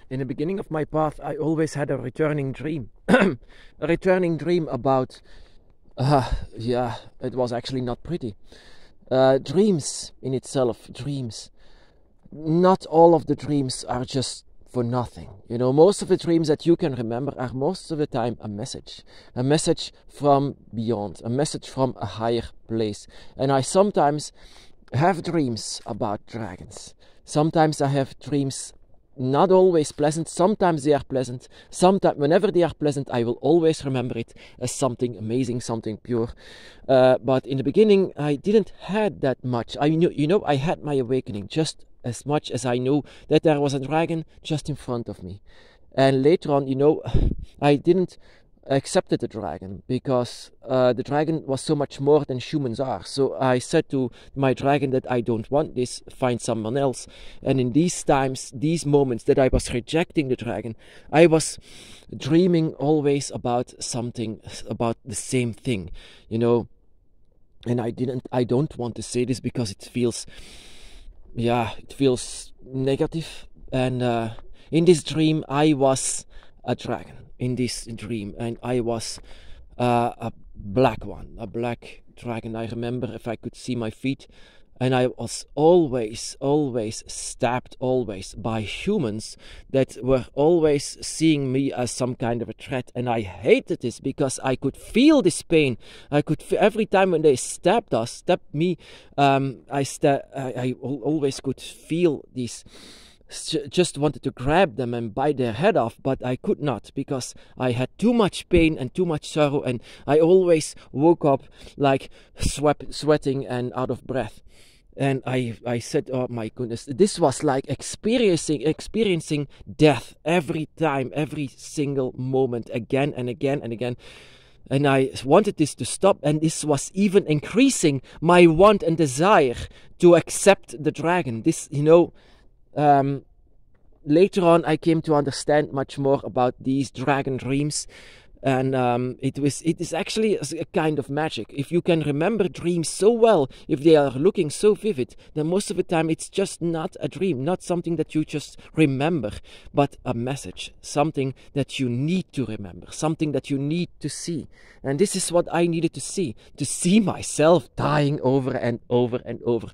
In the beginning of my path, I always had a returning dream. A returning dream about, yeah, it was actually not pretty. Dreams in itself, dreams. Not all of the dreams are just for nothing. You know, most of the dreams that you can remember are most of the time a message from beyond, a message from a higher place. And I sometimes have dreams about dragons. Sometimes I have dreams not always pleasant, sometimes they are pleasant. Sometimes, whenever they are pleasant, I will always remember it as something amazing, something pure. But in the beginning, I didn't had that much. I knew, I had my awakening just as much as I knew that there was a dragon just in front of me. And later on, I didn't accept the dragon because the dragon was so much more than humans are. So I said to my dragon that I don't want this, find someone else. And in these times, these moments that I was rejecting the dragon, I was dreaming always about something, about the same thing, And I don't want to say this because it feels negative. And in this dream, I was a dragon. In this dream, and I was a black dragon. I remember if I could see my feet, and I was always stabbed by humans that were always seeing me as some kind of a threat, and I hated this because I could feel this pain. I could every time when they stabbed me, I always could feel this. Just wanted to grab them and bite their head off, but I could not because I had too much pain and too much sorrow, and I always woke up like sweating and out of breath. And I said, oh my goodness, this was like experiencing death every time, every single moment, again and again and again. And I wanted this to stop, and this was even increasing my want and desire to accept the dragon. This, later on, I came to understand much more about these dragon dreams, and it is actually a kind of magic. If you can remember dreams so well, if they are looking so vivid, then most of the time it's just not a dream, not something that you just remember, but a message, something that you need to remember, something that you need to see. And this is what I needed to see myself dying over and over and over.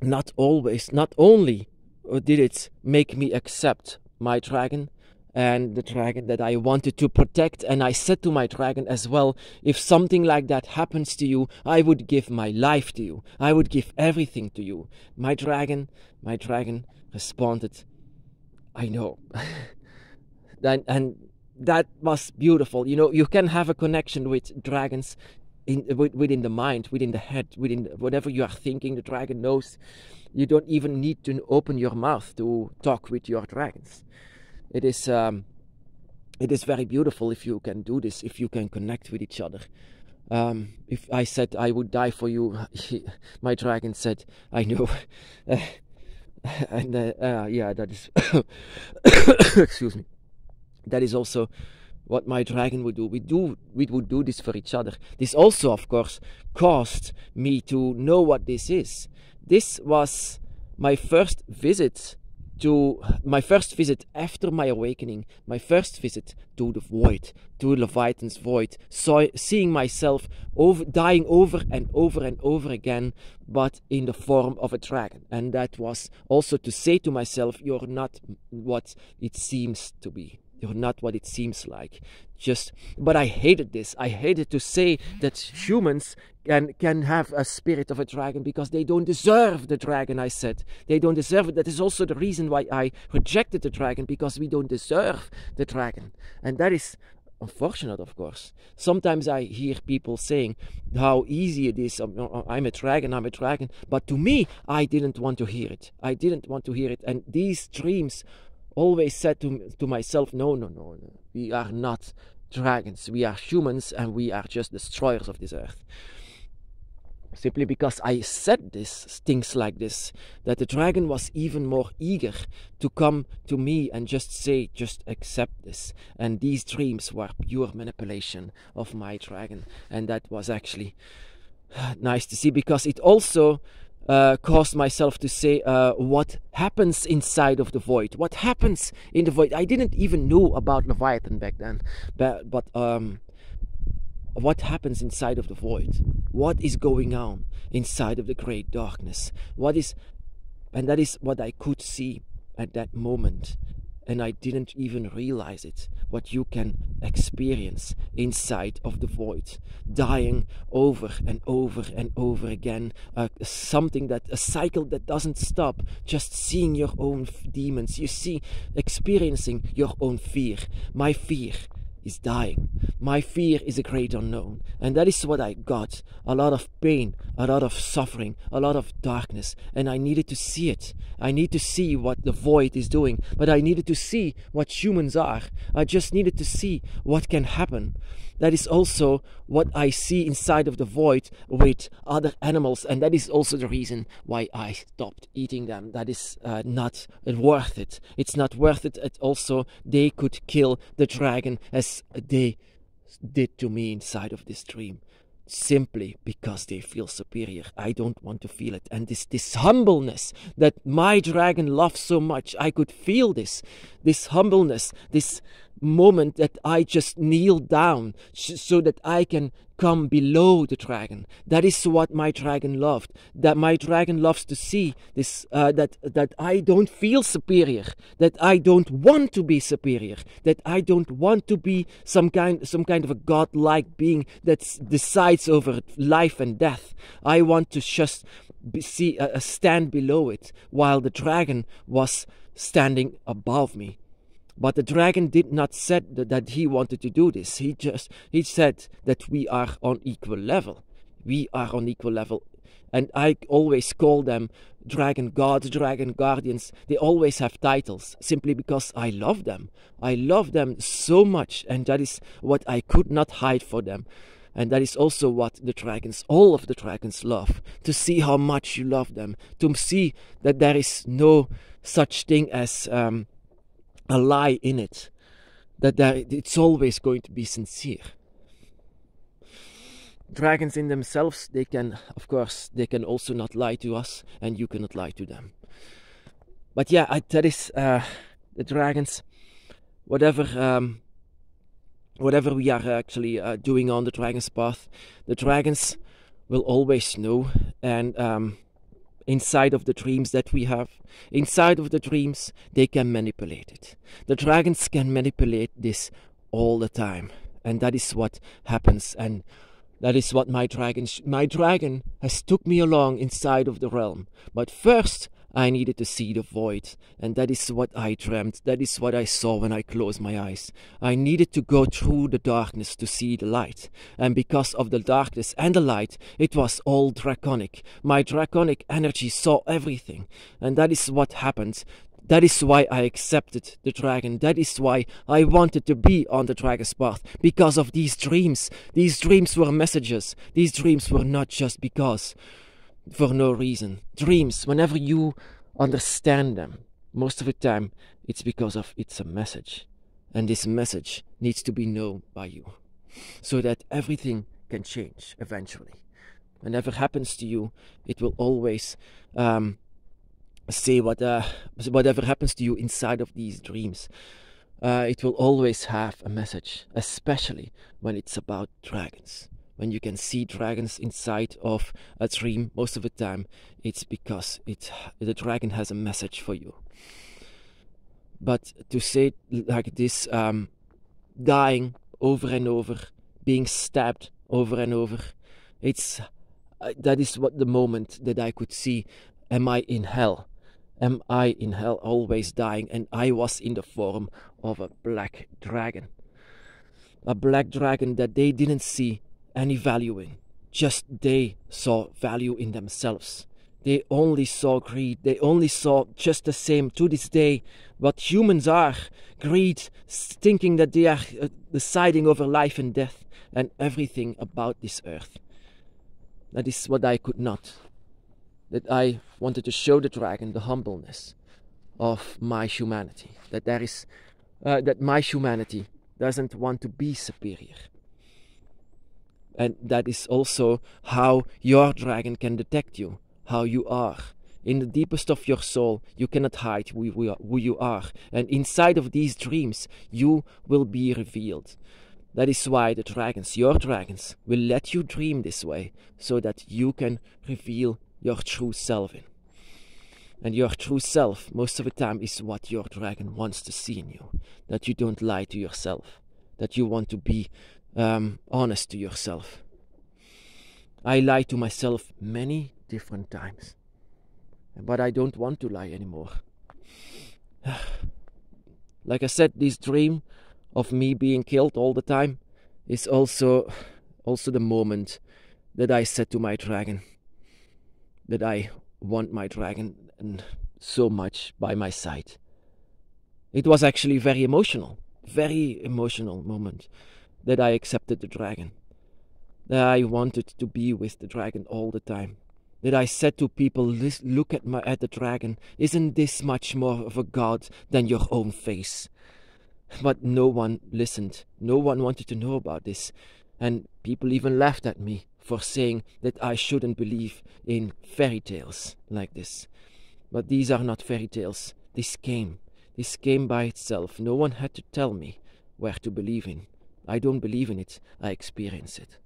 Not only did it make me accept my dragon and the dragon that I wanted to protect, and I said to my dragon as well, if something like that happens to you, I would give my life to you. I would give everything to you. My dragon responded, I know. and that was beautiful. You can have a connection with dragons within the mind, within the head, within whatever you are thinking. The dragon knows. You don't even need to open your mouth to talk with your dragons. It is very beautiful if you can do this, if you can connect with each other. If I said I would die for you, my dragon said, I know. That is excuse me. That is also what my dragon would do. We would do this for each other. This also, of course, caused me to know what this is. This was my first visit after my awakening, my first visit to the void, to Leviathan's void, seeing myself dying over and over and over again, but in the form of a dragon. And that was also to say to myself, you're not what it seems to be. You're not what it seems like. But I hated this. I hated to say that humans can have a spirit of a dragon because they don't deserve the dragon, I said. They don't deserve it. That is also the reason why I rejected the dragon, because we don't deserve the dragon. And that is unfortunate, of course. Sometimes I hear people saying how easy it is. I'm a dragon. But to me, I didn't want to hear it. And these dreams always said to myself, no, we are not dragons, we are humans, and we are just destroyers of this earth. Simply because I said things like this, that the dragon was even more eager to come to me and just accept this. And these dreams were pure manipulation of my dragon, and that was actually nice to see, because it also caused myself to say, what happens inside of the void? What happens in the void? I didn't even know about Leviathan back then, but what happens inside of the void? What is going on inside of the great darkness? And that is what I could see at that moment. And I didn't even realize it, what you can experience inside of the void, dying over and over and over again, a cycle that doesn't stop, just seeing your own demons, experiencing your own fear. My fear is dying. My fear is a great unknown. And that is what I got. A lot of pain, a lot of suffering, a lot of darkness. And I needed to see it. I need to see what the void is doing. But I needed to see what humans are. I just needed to see what can happen. That is also what I see inside of the void with other animals. And that is also the reason why I stopped eating them. That is not worth it. It's not worth it. Also, they could kill the dragon as they did to me inside of this dream. Simply because they feel superior. I don't want to feel it. And this humbleness that my dragon loves so much, I could feel this humbleness, this moment that I just kneel down so that I can come below the dragon. That is what my dragon loved. That my dragon loves to see this, that I don't feel superior, that I don't want to be superior, that I don't want to be some kind of a godlike being that decides over life and death. I want to just stand below it, while the dragon was standing above me. But the dragon did not say that he wanted to do this. He said that we are on equal level. We are on equal level. And I always call them dragon gods, dragon guardians. They always have titles simply because I love them. I love them so much, and that is what I could not hide for them. And that is also what all of the dragons love. To see how much you love them. To see that there is no such thing as a lie in it, that it's always going to be sincere. Dragons in themselves, they can also not lie to us, and you cannot lie to them. But yeah, that is the dragons. Whatever we are actually doing on the dragon's path, the dragons will always know. And inside of the dreams that we have, inside of the dreams, they can manipulate it. The dragons can manipulate this all the time. And that is what happens. And that is what my dragon has took me along inside of the realm. But first, I needed to see the void. And that is what I dreamt. That is what I saw when I closed my eyes. I needed to go through the darkness to see the light. And because of the darkness and the light, it was all draconic. My draconic energy saw everything. And that is what happened. That is why I accepted the dragon. That is why I wanted to be on the dragon's path. Because of these dreams. These dreams were messages. These dreams were not just because. For no reason. Dreams, whenever you understand them, most of the time it's because it's a message. And this message needs to be known by you. So that everything can change eventually. Whenever happens to you, it will always say whatever happens to you inside of these dreams. It will always have a message, especially when it's about dragons. When you can see dragons inside of a dream, most of the time, it's because the dragon has a message for you. But to say it like this, dying over and over, being stabbed over and over, that is what the moment that I could see. Am I in hell? Am I in hell, always dying? And I was in the form of a black dragon. A black dragon that they didn't see any value in. Just they saw value in themselves. They only saw greed. They only saw just the same to this day what humans are. Greed, thinking that they are deciding over life and death and everything about this earth. That is what I could not. That I wanted to show the dragon the humbleness of my humanity. That my humanity doesn't want to be superior. And that is also how your dragon can detect you. how you are. In the deepest of your soul, you cannot hide who you are. And inside of these dreams, you will be revealed. That is why the dragons, your dragons, will let you dream this way, so that you can reveal your true self in. And your true self, most of the time, is what your dragon wants to see in you. That you don't lie to yourself. That you want to be honest to yourself. I lie to myself many different times. But I don't want to lie anymore. Like I said, this dream of me being killed all the time is also the moment that I said to my dragon that I want my dragon so much by my side. It was actually very emotional moment that I accepted the dragon. That I wanted to be with the dragon all the time. That I said to people, look at the dragon. Isn't this much more of a god than your own face? But no one listened. No one wanted to know about this. And people even laughed at me for saying that I shouldn't believe in fairy tales like this. But these are not fairy tales. This came by itself. No one had to tell me where to believe in. I don't believe in it. I experience it.